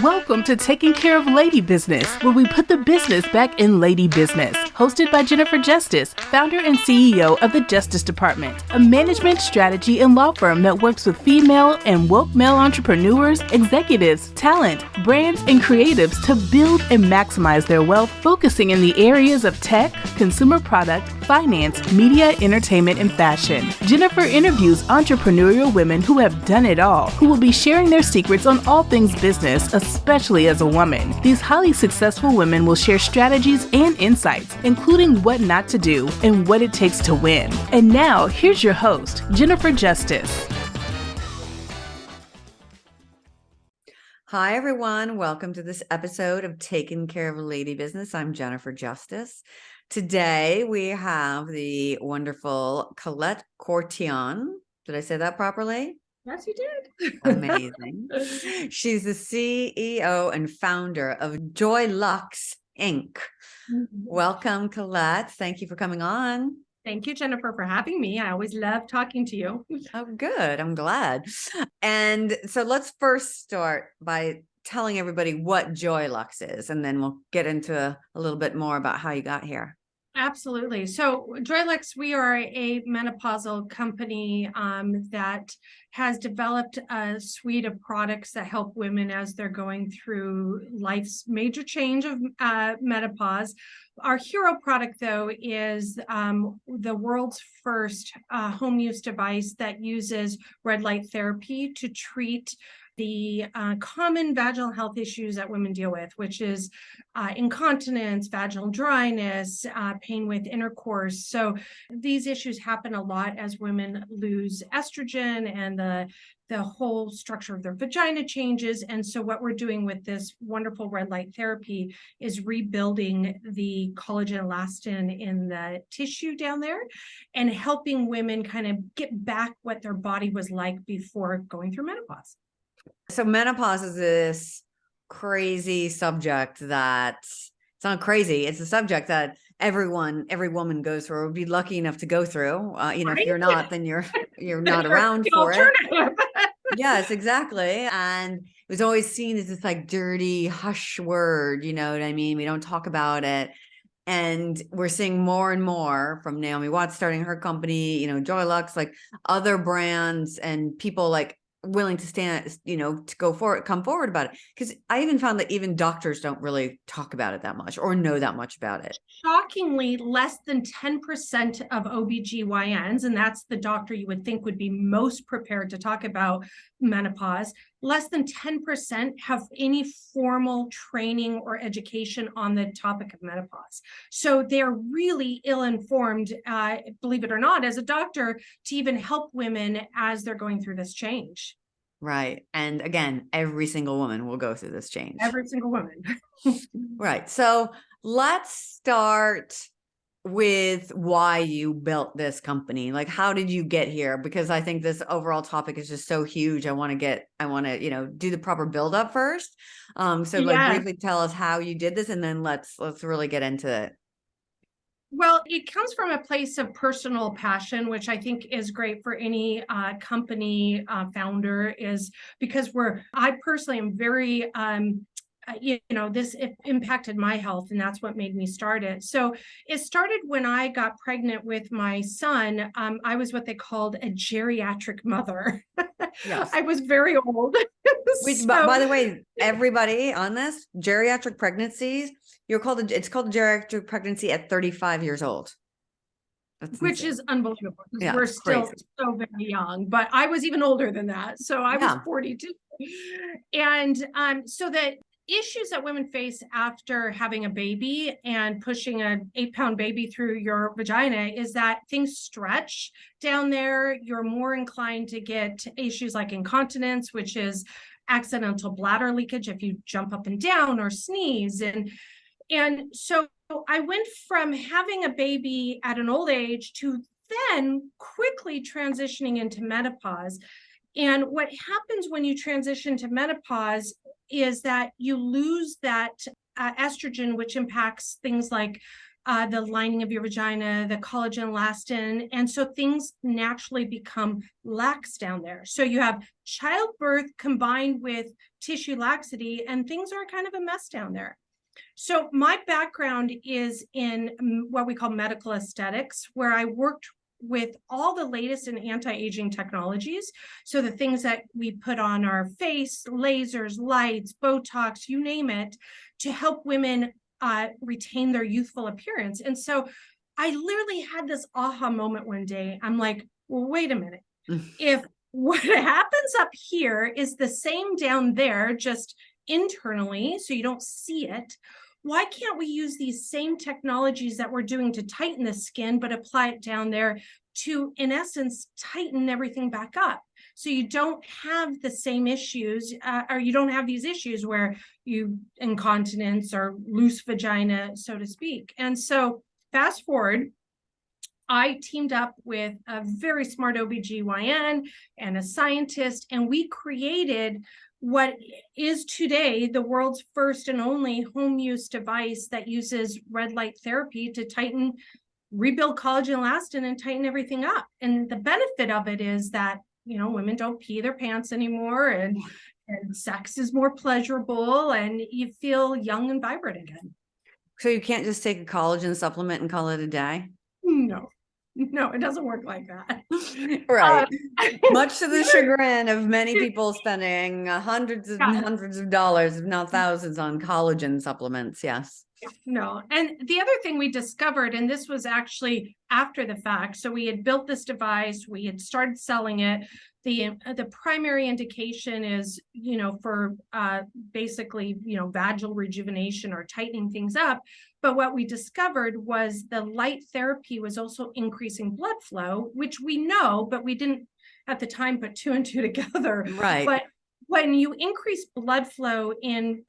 Welcome to Taking Care of Lady Business, where we put the business back in lady business. Hosted by Jennifer Justice, founder and CEO of the Justice Department, a management strategy and law firm that works with female and woke male entrepreneurs, executives, talent, brands, and creatives to build and maximize their wealth, focusing in the areas of tech, consumer product, finance, media, entertainment, and fashion. Jennifer interviews entrepreneurial women who have done it all, who will be sharing their secrets on all things business, especially as a woman. These highly successful women will share strategies and insights, including what not to do and what it takes to win. And now, here's your host, Jennifer Justice. Hi, everyone. Welcome to this episode of Taking Care of a Lady Business. I'm Jennifer Justice. Today, we have the wonderful Collette Courtion. Did I say that properly? Yes, you did. Amazing. She's the CEO and founder of Joylux, Inc. Welcome, Collette. Thank you for coming on. Thank you, Jennifer, for having me. I always love talking to you. Oh, good. I'm glad. And so let's first start by telling everybody what Joylux is, and then we'll get into a little bit more about how you got here. Absolutely. So Joylux, we are a menopausal company that has developed a suite of products that help women as they're going through life's major change of menopause. Our hero product, though, is the world's first home use device that uses red light therapy to treat the common vaginal health issues that women deal with, which is incontinence, vaginal dryness, pain with intercourse. So these issues happen a lot as women lose estrogen and the whole structure of their vagina changes. And so what we're doing with this wonderful red light therapy is rebuilding the collagen elastin in the tissue down there and helping women kind of get back what their body was like before going through menopause. So menopause is this crazy subject that it's not crazy. It's a subject that every woman goes through or would be lucky enough to go through. Right? If you're not, then you're not around for it. Yes, exactly. And it was always seen as this like dirty hush word. You know what I mean? We don't talk about it. And we're seeing more and more from Naomi Watts starting her company, Joylux, like other brands and people like willing to stand, to come forward about it. Because I even found that even doctors don't really talk about it that much or know that much about it. Shockingly, less than 10% of OBGYNs, and that's the doctor you would think would be most prepared to talk about menopause, less than 10% have any formal training or education on the topic of menopause. So they're really ill-informed, believe it or not, as a doctor, to even help women as they're going through this change. Right. And again, every single woman will go through this change. Every single woman. Right. So let's start with why you built this company. Like, how did you get here? Because I think this overall topic is just so huge. I want to, do the proper build up first. Briefly tell us how you did this, and then let's really get into it. Well, it comes from a place of personal passion, which I think is great for any company founder, is because I personally am very, this impacted my health, and that's what made me start it. So it started when I got pregnant with my son. I was what they called a geriatric mother. Yes. I was very old. By the way, everybody on this, geriatric pregnancies, it's called geriatric pregnancy at 35 years old. Which is unbelievable. Yeah, we're still so very young, but I was even older than that. So I was 42. And so that issues that women face after having a baby and pushing an 8-pound baby through your vagina is that things stretch down there. You're more inclined to get issues like incontinence, which is accidental bladder leakage if you jump up and down or sneeze. And so I went from having a baby at an old age to then quickly transitioning into menopause. And what happens when you transition to menopause is that you lose that estrogen, which impacts things like the lining of your vagina, the collagen, elastin. And so things naturally become lax down there. So you have childbirth combined with tissue laxity, and things are kind of a mess down there. So my background is in what we call medical aesthetics, where I worked with all the latest in anti-aging technologies. So the things that we put on our face, lasers, lights, Botox, you name it, to help women retain their youthful appearance. And so I literally had this aha moment one day. I'm like, well, wait a minute. If what happens up here is the same down there, just internally, so you don't see it, why can't we use these same technologies that we're doing to tighten the skin, but apply it down there to, in essence, tighten everything back up? So you don't have the same issues, or you don't have these issues where you incontinence or loose vagina, so to speak. And so fast forward, I teamed up with a very smart OBGYN and a scientist, and we created what is today the world's first and only home use device that uses red light therapy to tighten, rebuild collagen, elastin, and tighten everything up. And the benefit of it is that, you know, women don't pee their pants anymore, and sex is more pleasurable, and you feel young and vibrant again. So you can't just take a collagen supplement and call it a day? No, it doesn't work like that. Right. Much to the chagrin of many people spending hundreds and hundreds of dollars, if not thousands, on collagen supplements. Yes. No. And the other thing we discovered, and this was actually after the fact, so we had built this device, we had started selling it. The primary indication is, you know, for basically, you know, vaginal rejuvenation or tightening things up. But what we discovered was the light therapy was also increasing blood flow, which we know, but we didn't at the time put two and two together. Right. But when you increase blood flow in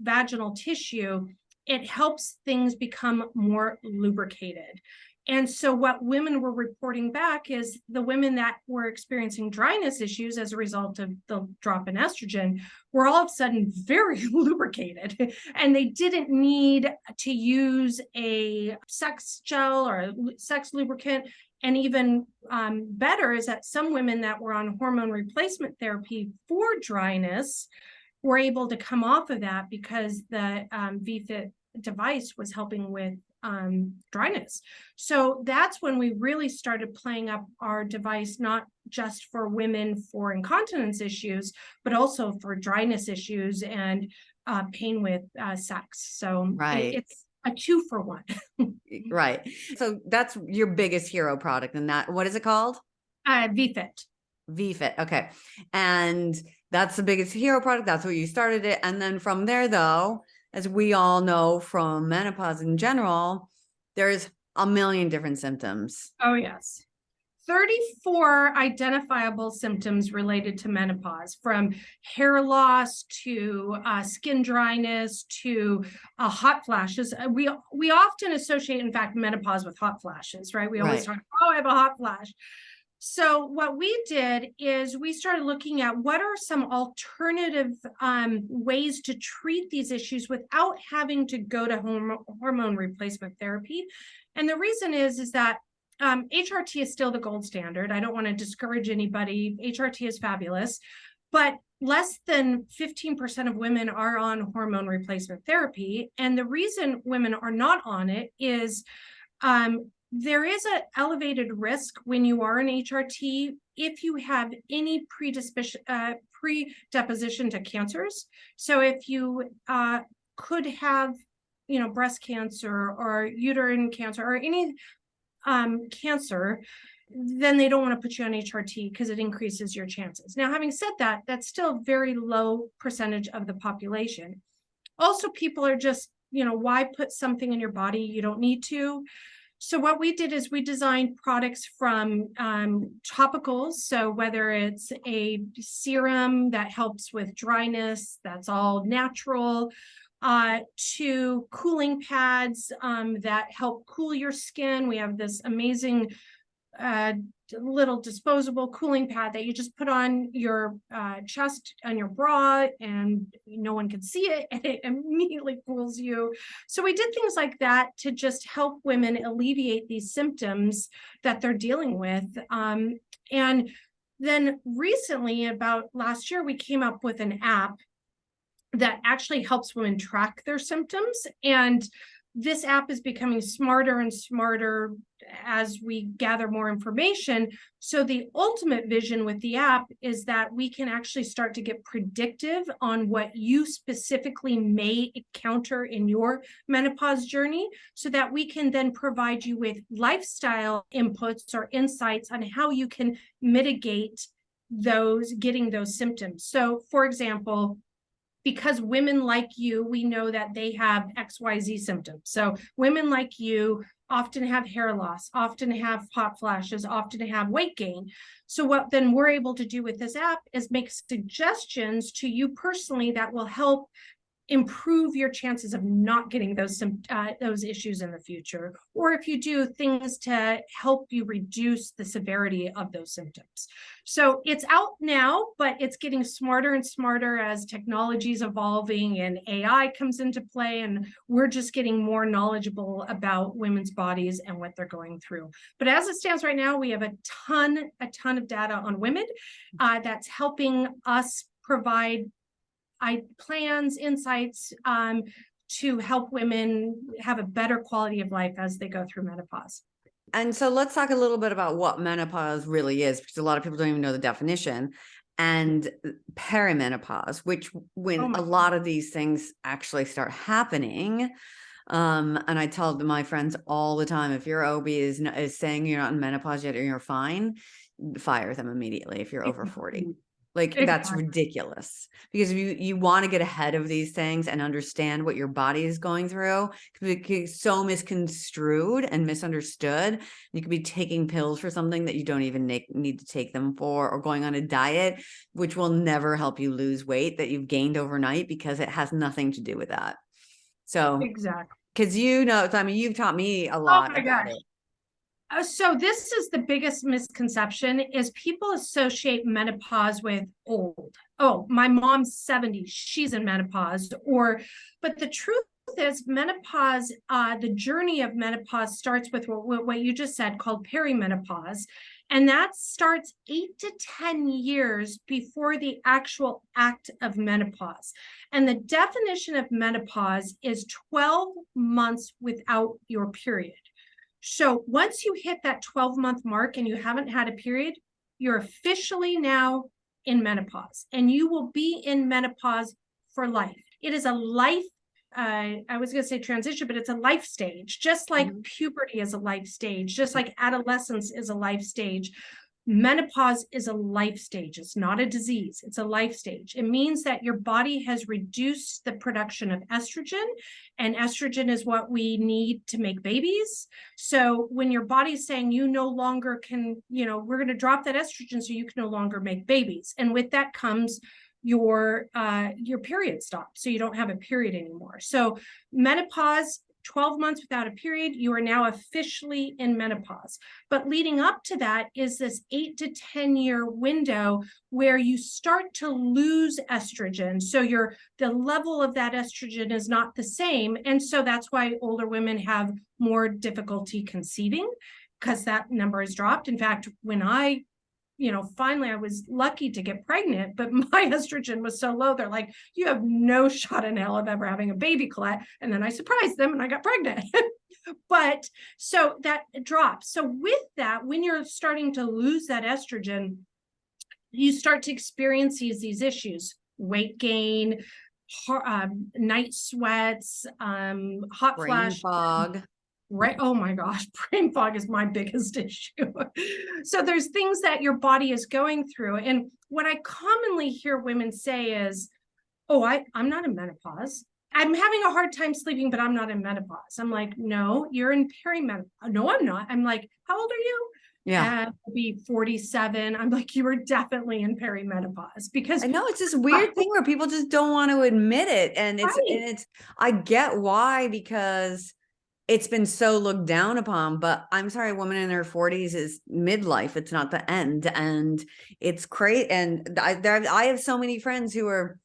vaginal tissue, it helps things become more lubricated. And so what women were reporting back is the women that were experiencing dryness issues as a result of the drop in estrogen were all of a sudden very lubricated, and they didn't need to use a sex gel or a sex lubricant. And even better is that some women that were on hormone replacement therapy for dryness were able to come off of that because the VFit device was helping with dryness. So that's when we really started playing up our device, not just for women for incontinence issues, but also for dryness issues and pain with sex. So right. It's a 2-for-1. Right. So that's your biggest hero product. And that, what is it called? VFit. VFit. Okay. And that's the biggest hero product. That's what you started it. And then from there, though, as we all know from menopause in general, there's a million different symptoms. Oh, yes. 34 identifiable symptoms related to menopause, from hair loss to skin dryness to hot flashes. We often associate, in fact, menopause with hot flashes, right? We always talk, oh, I have a hot flash. So what we did is we started looking at what are some alternative ways to treat these issues without having to go to hormone replacement therapy. And the reason is that HRT is still the gold standard. I don't want to discourage anybody. HRT is fabulous, but less than 15% of women are on hormone replacement therapy. And the reason women are not on it is there is an elevated risk when you are an HRT if you have any predisposition to cancers. So if you could have, you know, breast cancer or uterine cancer or any cancer, then they don't want to put you on HRT because it increases your chances. Now, having said that, that's still a very low percentage of the population. Also, people are just, you know, why put something in your body you don't need to? So what we did is we designed products from topicals. So whether it's a serum that helps with dryness, that's all natural, to cooling pads that help cool your skin. We have this amazing little disposable cooling pad that you just put on your chest and your bra, and no one can see it, and it immediately cools you. So we did things like that to just help women alleviate these symptoms that they're dealing with. And then recently, about last year, we came up with an app that actually helps women track their symptoms. And this app is becoming smarter and smarter as we gather more information. So the ultimate vision with the app is that we can actually start to get predictive on what you specifically may encounter in your menopause journey, so that we can then provide you with lifestyle inputs or insights on how you can mitigate getting those symptoms. So for example, because women like you, we know that they have XYZ symptoms. So women like you often have hair loss, often have hot flashes, often have weight gain. So what then we're able to do with this app is make suggestions to you personally that will help improve your chances of not getting those issues in the future, or if you do, things to help you reduce the severity of those symptoms. So it's out now, but it's getting smarter and smarter as technology is evolving and AI comes into play, and we're just getting more knowledgeable about women's bodies and what they're going through. But as it stands right now, we have a ton of data on women that's helping us provide plans, insights to help women have a better quality of life as they go through menopause. And so let's talk a little bit about what menopause really is, because a lot of people don't even know the definition, and perimenopause, which when a lot of these things actually start happening. And I tell my friends all the time, if your OB is saying you're not in menopause yet or you're fine, fire them immediately if you're over 40. Like, that's ridiculous, because if you want to get ahead of these things and understand what your body is going through, because it's so misconstrued and misunderstood. You could be taking pills for something that you don't even need to take them for, or going on a diet, which will never help you lose weight that you've gained overnight, because it has nothing to do with that. So, exactly. Because I mean, you've taught me a lot about it. So this is the biggest misconception, is people associate menopause with old. Oh, my mom's 70, she's in menopause. But the truth is, menopause, the journey of menopause starts with what you just said, called perimenopause. And that starts 8 to 10 years before the actual act of menopause. And the definition of menopause is 12 months without your period. So once you hit that 12-month mark and you haven't had a period, you're officially now in menopause, and you will be in menopause for life. It is a life, I was going to say transition, but it's a life stage, just like puberty is a life stage, just like adolescence is a life stage. Menopause is a life stage. It's not a disease. It's a life stage. It means that your body has reduced the production of estrogen, and estrogen is what we need to make babies. So when your body's saying you no longer can, we're going to drop that estrogen so you can no longer make babies. And with that comes your period stops. So you don't have a period anymore. So menopause, 12 months without a period, you are now officially in menopause. But leading up to that is this 8 to 10 year window where you start to lose estrogen. So the level of that estrogen is not the same. And so that's why older women have more difficulty conceiving, because that number has dropped. In fact, when finally I was lucky to get pregnant, but my estrogen was so low, they're like, you have no shot in hell of ever having a baby, Collette. And then I surprised them and I got pregnant. But so that drops. So with that, when you're starting to lose that estrogen, you start to experience these issues: weight gain, night sweats, hot flash, fog. Right. Oh my gosh, brain fog is my biggest issue. So there's things that your body is going through. And what I commonly hear women say is, oh, I'm not in menopause. I'm having a hard time sleeping, but I'm not in menopause. I'm like, no, you're in perimenopause. No, I'm not. I'm like, how old are you? Yeah. I'll be 47. I'm like, you were definitely in perimenopause, because I know it's this weird thing where people just don't want to admit it. And I get why, because it's been so looked down upon, but I'm sorry, a woman in her 40s is midlife. It's not the end. And it's crazy. And I have so many friends who are,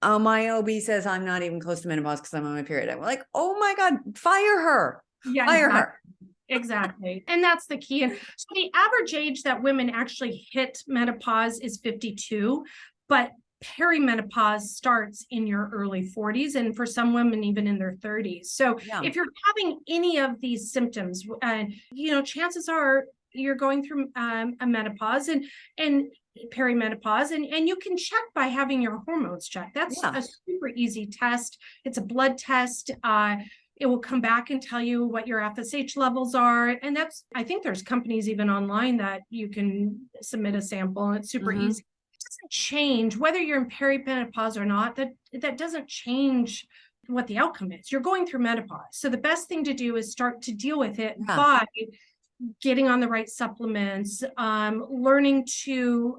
oh, my OB says I'm not even close to menopause because I'm on my period. I'm like, oh my God, fire her. Yeah, Fire exactly. her. Exactly. And that's the key. And so the average age that women actually hit menopause is 52, but perimenopause starts in your early 40s, and for some women even in their 30s. So Yeah. if you're having any of these symptoms, chances are you're going through a menopause and perimenopause, and you can check by having your hormones checked. That's a super easy test. It's a blood test. It will come back and tell you what your FSH levels are. And I think there's companies even online that you can submit a sample, and it's super easy. It doesn't change whether you're in perimenopause or not. That doesn't change what the outcome is. You're going through menopause. So the best thing to do is start to deal with it by getting on the right supplements, learning to,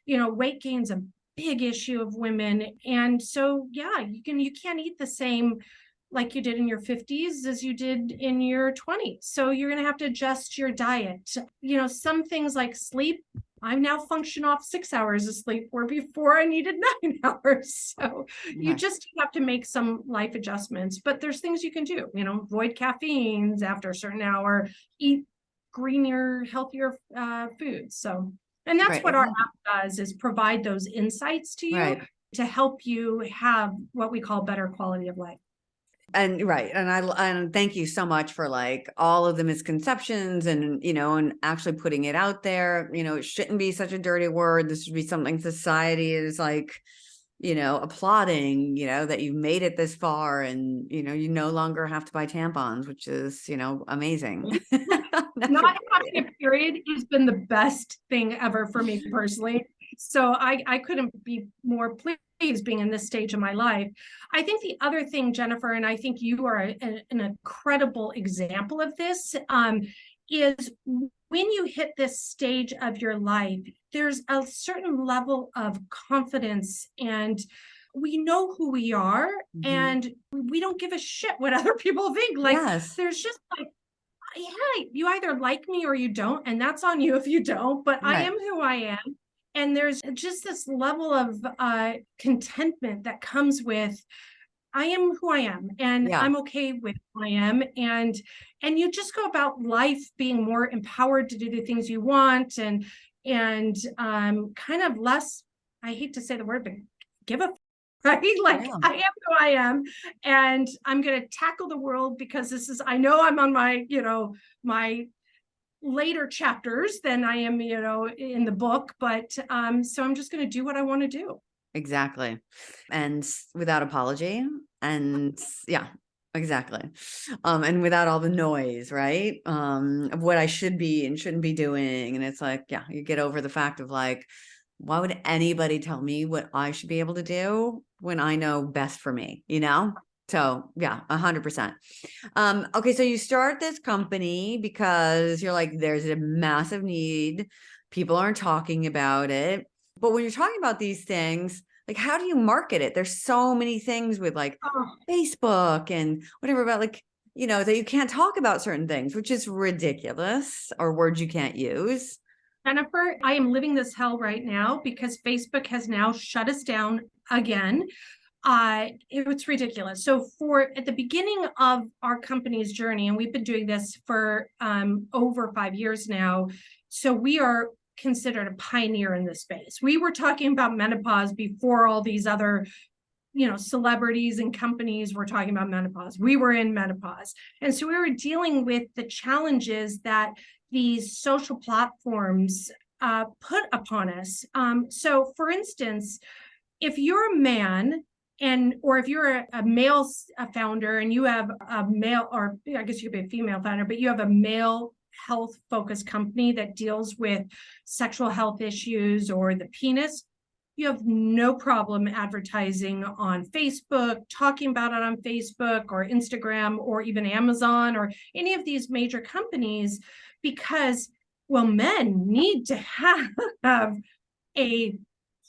weight gain's a big issue of women. And so, you can't eat the same like you did in your 50s as you did in your 20s. So you're going to have to adjust your diet. Some things like sleep, I now function off 6 hours of sleep, where before I needed 9 hours. So you just have to make some life adjustments, but there's things you can do, avoid caffeines after a certain hour, eat greener, healthier foods. So, and that's what our app does, is provide those insights to you to help you have what we call better quality of life. And and thank you so much for like all of the misconceptions and and actually putting it out there. It shouldn't be such a dirty word. This should be something society is like, applauding, that you've made it this far, and you no longer have to buy tampons, which is amazing. Not having a period has been the best thing ever for me personally. So I couldn't be more pleased being in this stage of my life. I think the other thing, Jennifer, and I think you are an incredible example of this, is when you hit this stage of your life, there's a certain level of confidence, and we know who we are, and we don't give a shit what other people think. Like, there's just like, yeah, you either like me or you don't, and that's on you if you don't, but I am who I am. And there's just this level of contentment that comes with, I am who I am, and I'm okay with who I am. And you just go about life being more empowered to do the things you want, and kind of less, I hate to say the word, but give a right? Like, I am who I am, and I'm going to tackle the world because I know I'm on my, my later chapters than I am, in the book, but so I'm just going to do what I want to do. Exactly. And without apology, and exactly. And without all the noise, right? Of what I should be and shouldn't be doing. And it's like, you get over the fact of like, why would anybody tell me what I should be able to do when I know best for me, So 100%. Okay. So you start this company because you're like, there's a massive need. People aren't talking about it. But when you're talking about these things, like, how do you market it? There's so many things with like Facebook and whatever about like, that you can't talk about certain things, which is ridiculous, or words you can't use. Jennifer, I am living this hell right now because Facebook has now shut us down again. It's ridiculous. So at the beginning of our company's journey, and we've been doing this for over 5 years now, so we are considered a pioneer in this space. We were talking about menopause before all these other celebrities and companies were talking about menopause. We were in menopause. And so we were dealing with the challenges that these social platforms put upon us. So for instance, if you're a man or if you're a male founder and you have a male, or I guess you could be a female founder, but you have a male health focused company that deals with sexual health issues or the penis, you have no problem advertising on Facebook, talking about it on Facebook or Instagram or even Amazon or any of these major companies, because, well, men need to have a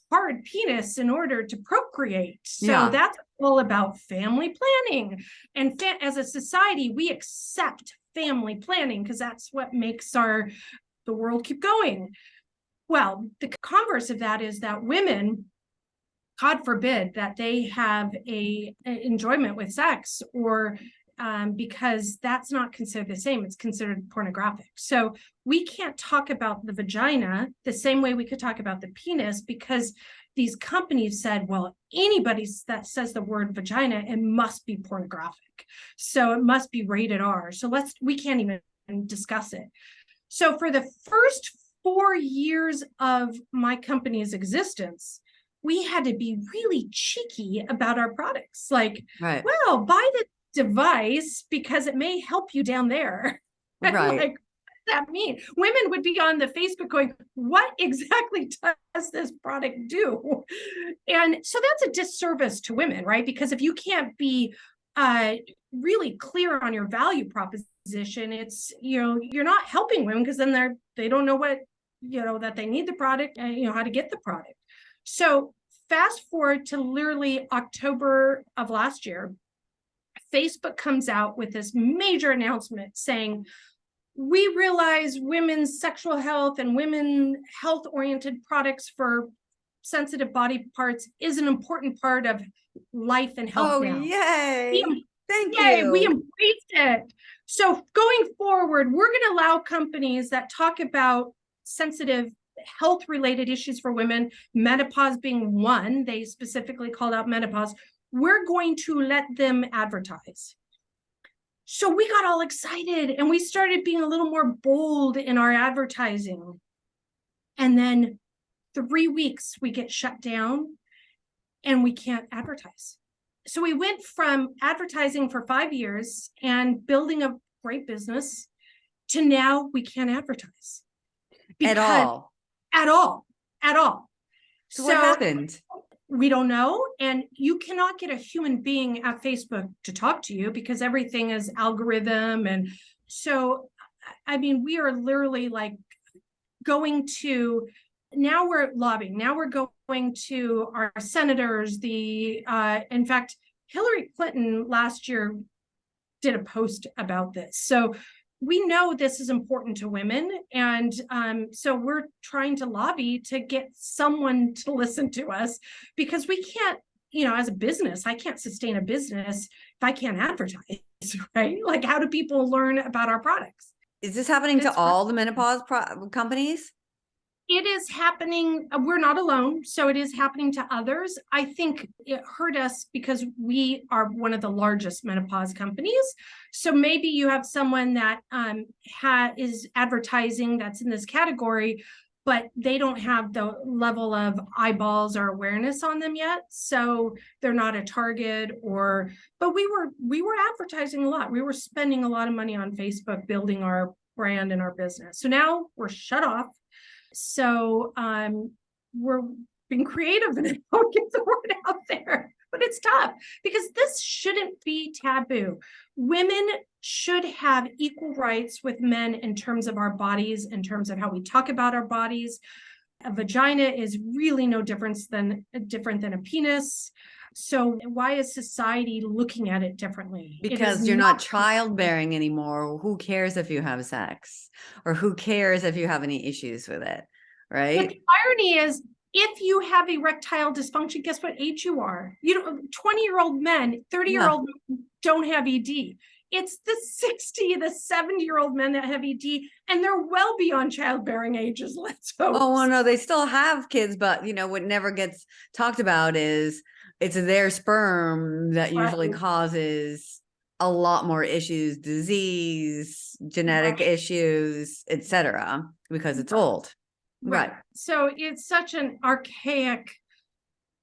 hard penis in order to procreate. So Yeah. that's all about family planning. And as a society, we accept family planning because that's what makes the world keep going. Well, the converse of that is that women, God forbid that they have a enjoyment with sex, or because that's not considered the same. It's considered pornographic. So we can't talk about the vagina the same way we could talk about the penis, because these companies said, well, anybody that says the word vagina, it must be pornographic. So it must be rated R. So we can't even discuss it. So for the first 4 years of my company's existence, we had to be really cheeky about our products. Like, Right. well, buy the device because it may help you down there. Right. Like, what does that mean? Women would be on the Facebook going, what exactly does this product do? And so that's a disservice to women, right? Because if you can't be really clear on your value proposition, it's, you're not helping women, because then they don't know what, that they need the product and, how to get the product. So fast forward to literally October of last year, Facebook comes out with this major announcement saying, we realize women's sexual health and women health-oriented products for sensitive body parts is an important part of life and health now. Yay. Thank Yay, you. we embraced it. So going forward, we're going to allow companies that talk about sensitive health-related issues for women, menopause being one, they specifically called out menopause, we're going to let them advertise. So we got all excited and we started being a little more bold in our advertising. And then 3 weeks we get shut down and we can't advertise. So we went from advertising for 5 years and building a great business to now we can't advertise. At all. So what happened? We don't know. And you cannot get a human being at Facebook to talk to you because everything is algorithm. And so, we are literally like now we're lobbying. Now we're going to our senators. In fact, Hillary Clinton last year did a post about this. So we know this is important to women. And so we're trying to lobby to get someone to listen to us, because we can't, as a business, I can't sustain a business if I can't advertise, right? Like, how do people learn about our products? Is this happening to all the menopause companies? It is happening. We're not alone. So it is happening to others. I think it hurt us because we are one of the largest menopause companies. So maybe you have someone that is advertising that's in this category, but they don't have the level of eyeballs or awareness on them yet. So they're not a target. But we were advertising a lot. We were spending a lot of money on Facebook, building our brand and our business. So now we're shut off. So we're being creative and get the word out there, but it's tough because this shouldn't be taboo. Women should have equal rights with men in terms of our bodies, in terms of how we talk about our bodies. A vagina is really no different than a penis. So why is society looking at it differently? Because you're not childbearing anymore. Who cares if you have sex, or who cares if you have any issues with it, right? But the irony is, if you have erectile dysfunction, guess what age you are? 20-year-old men, 30-year-old men don't have ED. It's the 60, the 70-year-old men that have ED, and they're well beyond childbearing ages. Let's hope. Oh, well, no, they still have kids, but what never gets talked about is it's their sperm that usually causes a lot more issues, disease, genetic issues, etc., because it's old. Right. So it's such an archaic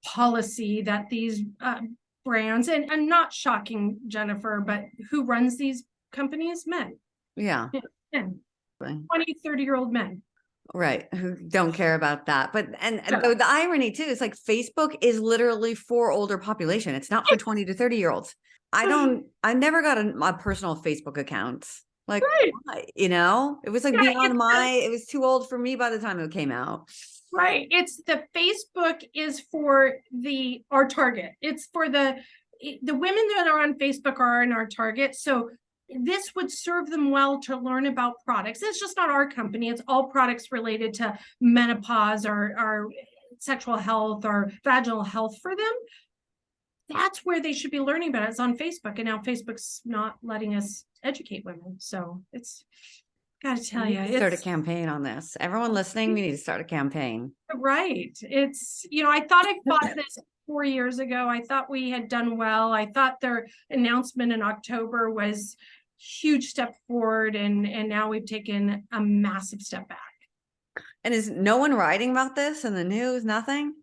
policy that these brands, and not shocking, Jennifer, but who runs these companies? Men. Yeah. Men. 20, 30-year-old men. Right. Who don't care about that. But, and the irony too, is like Facebook is literally for older population. It's not for 20 to 30-year-olds. I never got a personal Facebook account. Like, why? It was like beyond it was too old for me by the time it came out. Right. It's the Facebook is for our target. It's for the women that are on Facebook are in our target. So this would serve them well to learn about products. It's just not our company. It's all products related to menopause or sexual health or vaginal health for them. That's where they should be learning about it. It's on Facebook, and now Facebook's not letting us educate women. So it's got to tell you, start a campaign on this. Everyone listening, we need to start a campaign. Right. It's, I thought I fought this 4 years ago. I thought we had done well. I thought their announcement in October was huge step forward, and now we've taken a massive step back. And is no one writing about this in the news? Nothing?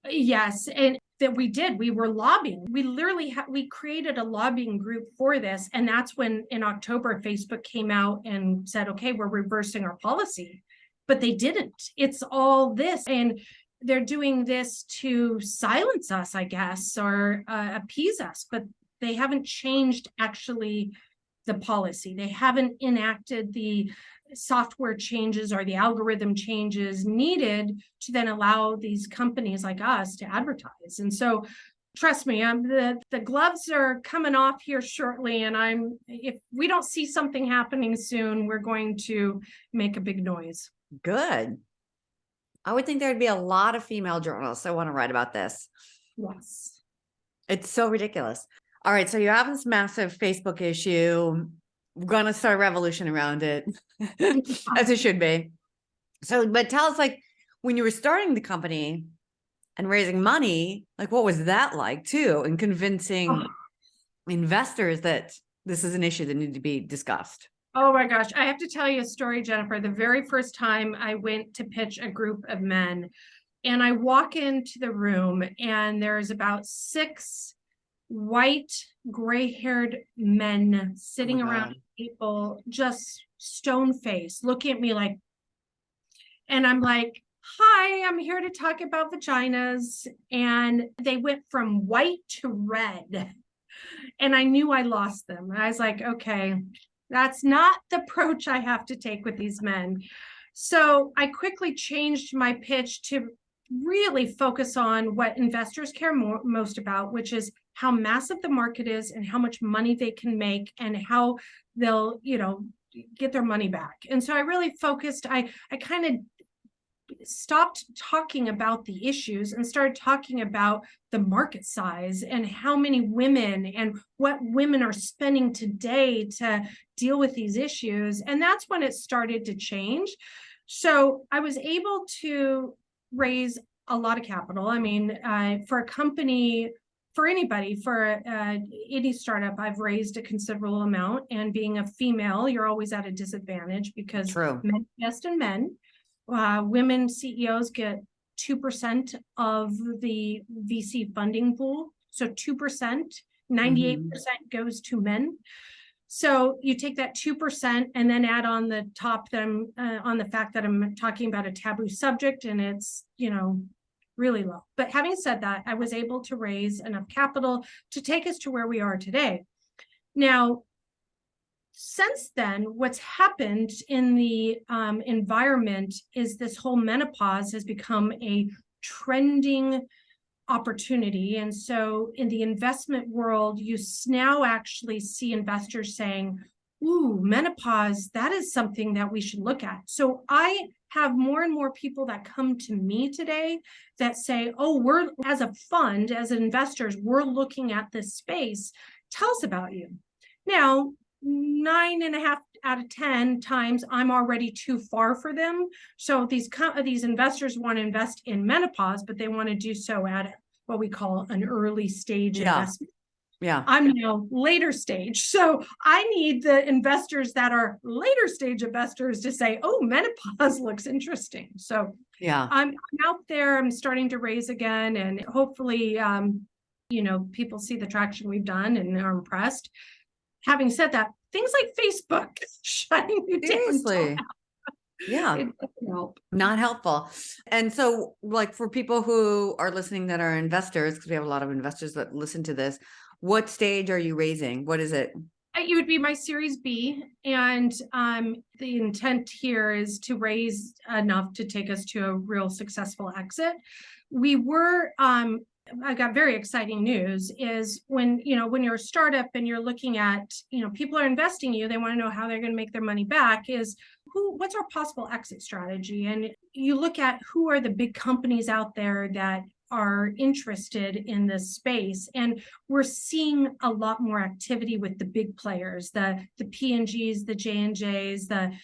Yes. And that we were lobbying. We literally we created a lobbying group for this. And that's when in October, Facebook came out and said, okay, we're reversing our policy, but they didn't. It's all this. And they're doing this to silence us, I guess, or appease us, but they haven't changed actually the policy. They haven't enacted the software changes or the algorithm changes needed to then allow these companies like us to advertise. And so trust me, the gloves are coming off here shortly. And if we don't see something happening soon, we're going to make a big noise. Good. I would think there'd be a lot of female journalists that want to write about this. Yes. It's so ridiculous. All right. So you have this massive Facebook issue. We're going to start a revolution around it, as it should be. So, but tell us, like, when you were starting the company and raising money, like, what was that like too? And convincing investors that this is an issue that needed to be discussed. Oh my gosh. I have to tell you a story, Jennifer. The very first time I went to pitch a group of men, and I walk into the room and there's about 6 white, gray-haired men sitting around people, just stone-faced, looking at me like, and I'm like, hi, I'm here to talk about vaginas. And they went from white to red. And I knew I lost them. I was like, okay, that's not the approach I have to take with these men. So I quickly changed my pitch to really focus on what investors care most about, which is how massive the market is and how much money they can make and how they'll, get their money back. And so I really focused, I kind of stopped talking about the issues and started talking about the market size and how many women and what women are spending today to deal with these issues. And that's when it started to change. So I was able to raise a lot of capital. I mean, for a company, for anybody, for any startup, I've raised a considerable amount. And being a female, you're always at a disadvantage because men invest in men. Women CEOs get 2% of the VC funding pool. So 2%, 98% goes to men. So you take that 2% and then add on the top that on the fact that I'm talking about a taboo subject, and it's, really low. But having said that, I was able to raise enough capital to take us to where we are today. Now, since then, what's happened in the environment is this whole menopause has become a trending opportunity. And so in the investment world, you now actually see investors saying, ooh, menopause, that is something that we should look at. So I have more and more people that come to me today that say, oh, we're, as a fund, as investors, we're looking at this space. Tell us about you. Now, 9.5 out of 10 times I'm already too far for them. So these investors want to invest in menopause, but they want to do so at what we call an early stage investment. Yeah. I'm now later stage. So I need the investors that are later stage investors to say, oh, menopause looks interesting. So yeah, I'm out there, I'm starting to raise again, and hopefully, people see the traction we've done and are impressed. Having said that, things like Facebook shutting you seriously. down. Yeah. It doesn't help. Not helpful. And so, like, for people who are listening that are investors, because we have a lot of investors that listen to this, what stage are you raising? What is it? It would be my Series B, and the intent here is to raise enough to take us to a real successful exit. We were, I got very exciting news is when you're a startup and you're looking at, people are investing in you, they want to know how they're going to make their money back is what's our possible exit strategy? And you look at who are the big companies out there that are interested in this space, and we're seeing a lot more activity with the big players, the P&Gs, the J&Js,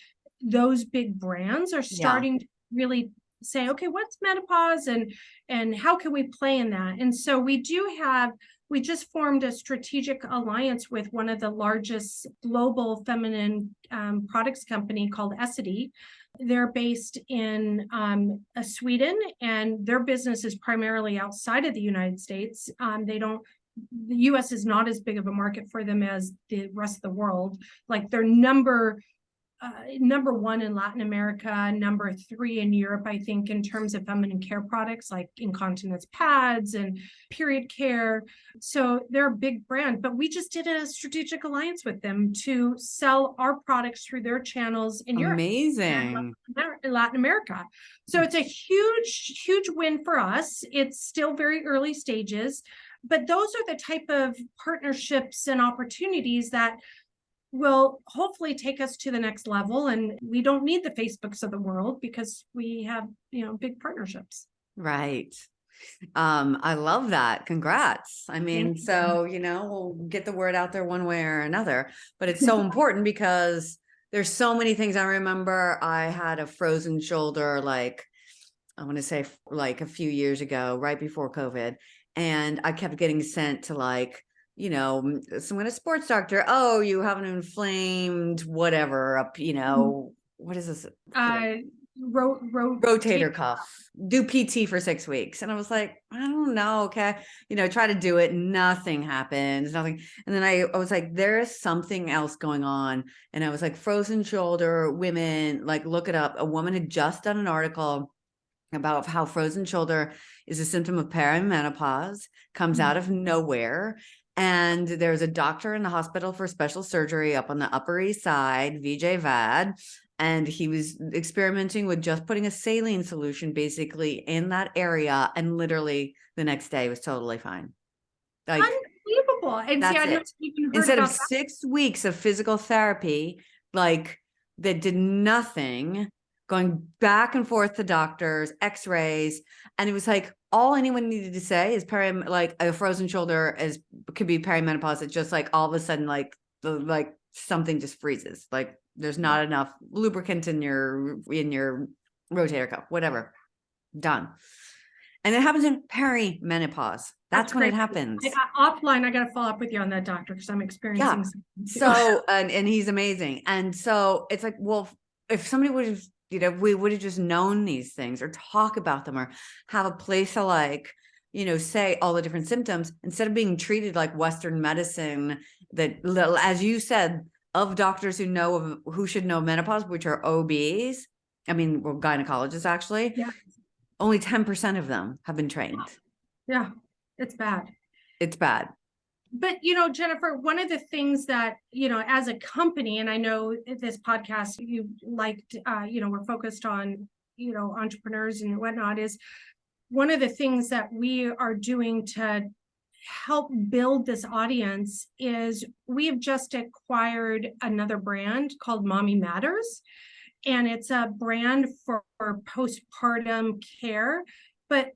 those big brands are starting to really say, okay, what's menopause and how can we play in that? And so we just formed a strategic alliance with one of the largest global feminine products company called S2Ep66. They're based in Sweden, and their business is primarily outside of the United States. The US is not as big of a market for them as the rest of the world. Like they're number one in Latin America, number 3 in Europe, I think, in terms of feminine care products like incontinence pads and period care. So they're a big brand, but we just did a strategic alliance with them to sell our products through their channels in Europe. Amazing. And Latin America. So it's a huge, huge win for us. It's still very early stages, but those are the type of partnerships and opportunities that will hopefully take us to the next level. And we don't need the Facebooks of the world because we have, big partnerships. Right. I love that. Congrats. I mean, so, we'll get the word out there one way or another, but it's so important because there's so many things. I remember I had a frozen shoulder, like, I want to say like a few years ago, right before COVID. And I kept getting sent to like, someone, a sports doctor, oh, you have an inflamed whatever up, what is this? Rotator cuff. Do PT for 6 weeks. And I was like, I don't know. Okay. Try to do it. Nothing happens. Nothing. And then I was like, there is something else going on. And I was like, frozen shoulder, women, like look it up. A woman had just done an article about how frozen shoulder is a symptom of perimenopause, comes out of nowhere. And there's a doctor in the hospital for special surgery up on the Upper East Side, VJ Vad, and he was experimenting with just putting a saline solution basically in that area. And literally the next day was totally fine. Like, unbelievable. And that's see, I it. know you heard Instead of about 6 weeks of physical therapy, like that did nothing, going back and forth to doctors, x-rays. And it was like, all anyone needed to say is like a frozen shoulder could be perimenopause. It's just like all of a sudden, like something just freezes. Like there's not enough lubricant in your rotator cuff, whatever. Done. And it happens in perimenopause. That's when it happens. Offline, I got to follow up with you on that, doctor, because I'm experiencing something too. So, and he's amazing. And so it's like, well, if somebody would have, we would have just known these things or talk about them or have a place to like, say all the different symptoms instead of being treated like Western medicine that, as you said, of doctors who should know menopause, which are OBs. I mean, well, gynecologists actually. Yeah. Only 10% of them have been trained. Yeah, it's bad. It's bad. But, Jennifer, one of the things that, as a company, and I know this podcast you liked, we're focused on, entrepreneurs and whatnot, is one of the things that we are doing to help build this audience is we have just acquired another brand called Mommy Matters. And it's a brand for postpartum care. But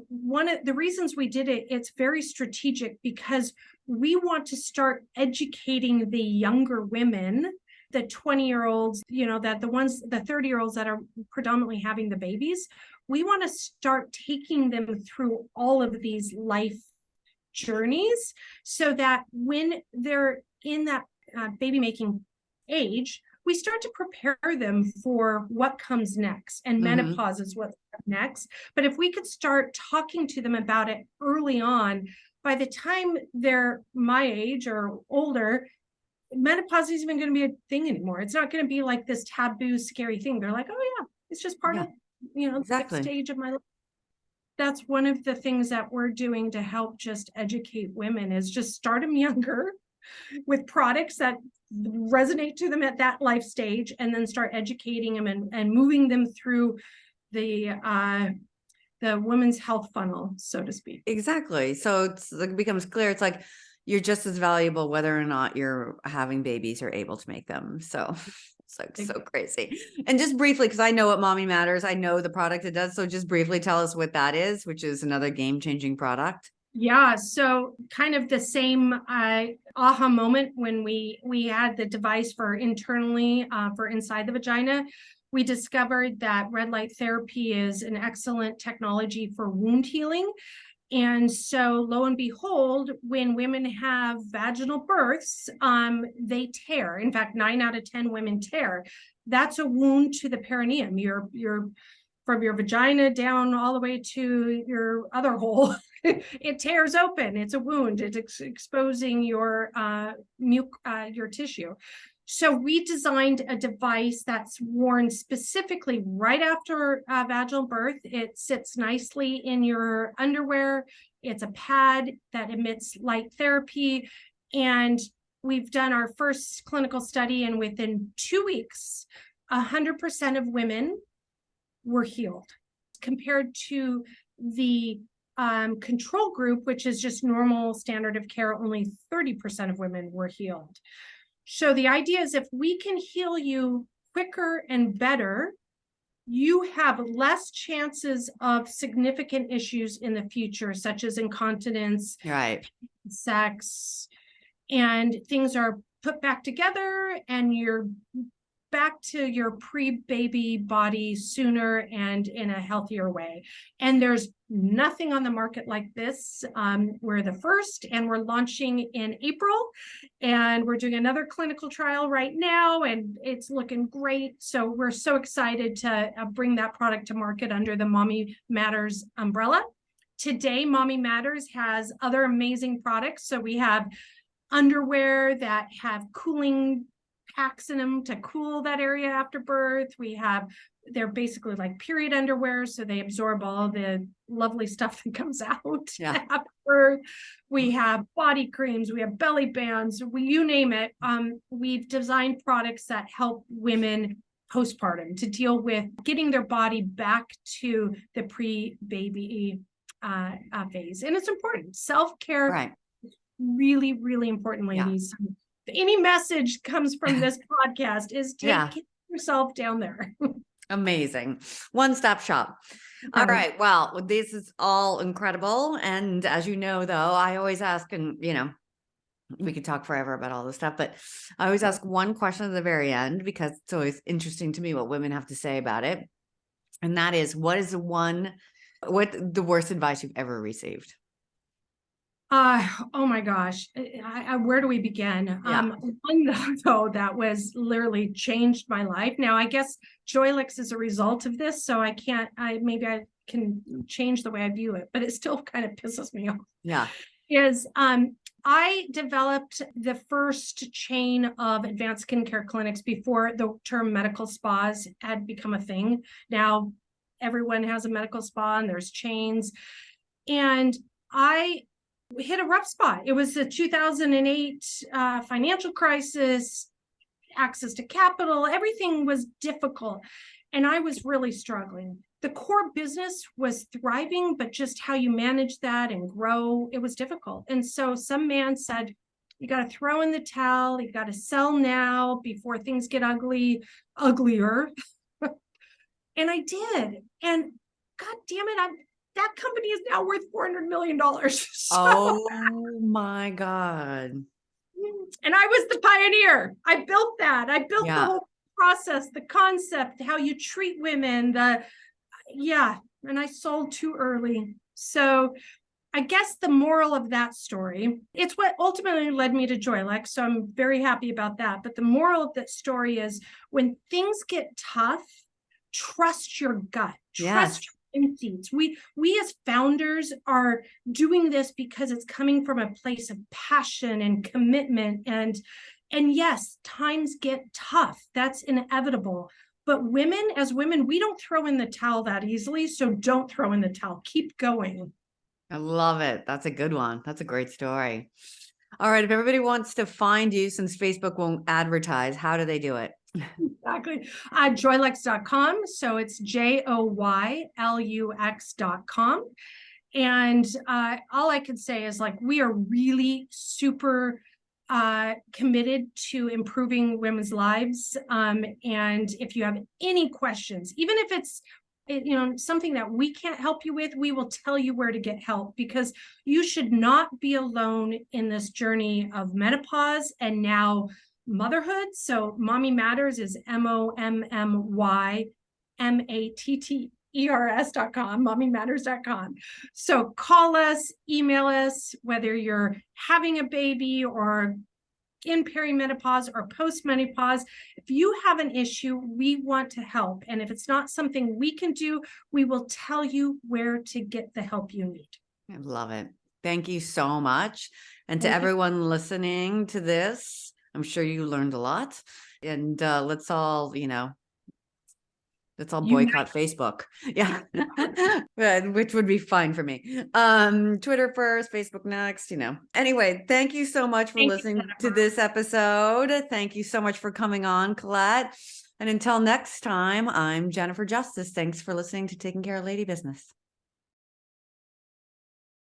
one of the reasons we did it, it's very strategic because we want to start educating the younger women, the 20-year-olds, that the 30-year-olds that are predominantly having the babies. We want to start taking them through all of these life journeys so that when they're in that baby making age, we start to prepare them for what comes next, and menopause is what's next. But if we could start talking to them about it early on, by the time they're my age or older, menopause isn't even going to be a thing anymore. It's not going to be like this taboo, scary thing. They're like, oh yeah, it's just part of, exactly. the stage of my life. That's one of the things that we're doing to help just educate women is just start them younger with products that resonate to them at that life stage, and then start educating them and moving them through the women's health funnel, so to speak. Exactly. So it becomes clear. It's like you're just as valuable whether or not you're having babies or able to make them. So it's like so crazy. And just briefly, because I know what Mommy Matters, I know the product it does. So just briefly tell us what that is, which is another game-changing product. Yeah, so kind of the same aha moment when we had the device for internally for inside the vagina. We discovered that red light therapy is an excellent technology for wound healing. And so lo and behold, when women have vaginal births, they tear. In fact, 9 out of 10 women tear. That's a wound to the perineum. You're from your vagina down all the way to your other hole. It tears open. It's a wound. It's exposing your tissue. So we designed a device that's worn specifically right after vaginal birth. It sits nicely in your underwear. It's a pad that emits light therapy. And we've done our first clinical study, and within 2 weeks, 100% of women were healed, compared to the control group, which is just normal standard of care. Only 30% of women were healed. So the idea is, if we can heal you quicker and better, you have less chances of significant issues in the future, such as incontinence, Right, sex, and things are put back together, and you're back to your pre-baby body sooner and in a healthier way. And there's nothing on the market like this. We're the first, and we're launching in April, and we're doing another clinical trial right now, and it's looking great. So we're so excited to bring that product to market under the Mommy Matters umbrella. Today, Mommy Matters has other amazing products. So we have underwear that have cooling packs in them to cool that area after birth. They're basically like period underwear, so they absorb all the lovely stuff that comes out after birth. We have body creams, we have belly bands, you name it. We've designed products that help women postpartum to deal with getting their body back to the pre-baby phase. And it's important. Self-care, right. really, really important, ladies. Yeah. Any message comes from this podcast is take care of yourself down there. Amazing. One-stop shop. All right. Well, this is all incredible. And as you know, though, I always ask, and we could talk forever about all this stuff, but I always ask one question at the very end, because it's always interesting to me what women have to say about it. And that is, what is the worst advice you've ever received? Oh my gosh. Where do we begin? One though that was literally changed my life. Now, I guess Joylux is a result of this, so maybe I can change the way I view it, but it still kind of pisses me off. Yeah. I developed the first chain of advanced skincare clinics before the term medical spas had become a thing. Now everyone has a medical spa and there's chains. And I hit a rough spot. It was the 2008 financial crisis, access to capital, everything was difficult. And I was really struggling. The core business was thriving, but just how you manage that and grow, it was difficult. And so some man said, you got to throw in the towel, you got to sell now before things get uglier. And I did. And God damn it, that company is now worth $400 million. Oh my God. And I was the pioneer. I built that. I built the whole process, the concept, how you treat women, and I sold too early. So I guess the moral of that story, it's what ultimately led me to Joylux. So I'm very happy about that. But the moral of that story is, when things get tough, trust your gut. Trust your instincts. We as founders are doing this because it's coming from a place of passion and commitment. And yes, times get tough. That's inevitable. But as women, we don't throw in the towel that easily. So don't throw in the towel. Keep going. I love it. That's a good one. That's a great story. All right. If everybody wants to find you, since Facebook won't advertise, how do they do it? Exactly. Joylux.com. So it's JOYLUX.com. And all I can say is like, we are really super committed to improving women's lives. And if you have any questions, even if it's something that we can't help you with, we will tell you where to get help, because you should not be alone in this journey of menopause and now motherhood. So Mommy Matters is MOMMYMATTERS.com, mommymatters.com. So call us, email us, whether you're having a baby or in perimenopause or postmenopause. If you have an issue, we want to help. And if it's not something we can do, we will tell you where to get the help you need. I love it. Thank you so much. And to everyone listening to this, I'm sure you learned a lot. And let's all boycott Facebook. Yeah. Which would be fine for me. Twitter first, Facebook next, Anyway, thank you so much for listening to this episode. Thank you so much for coming on, Collette. And until next time, I'm Jennifer Justice. Thanks for listening to Taking Care of Lady Business.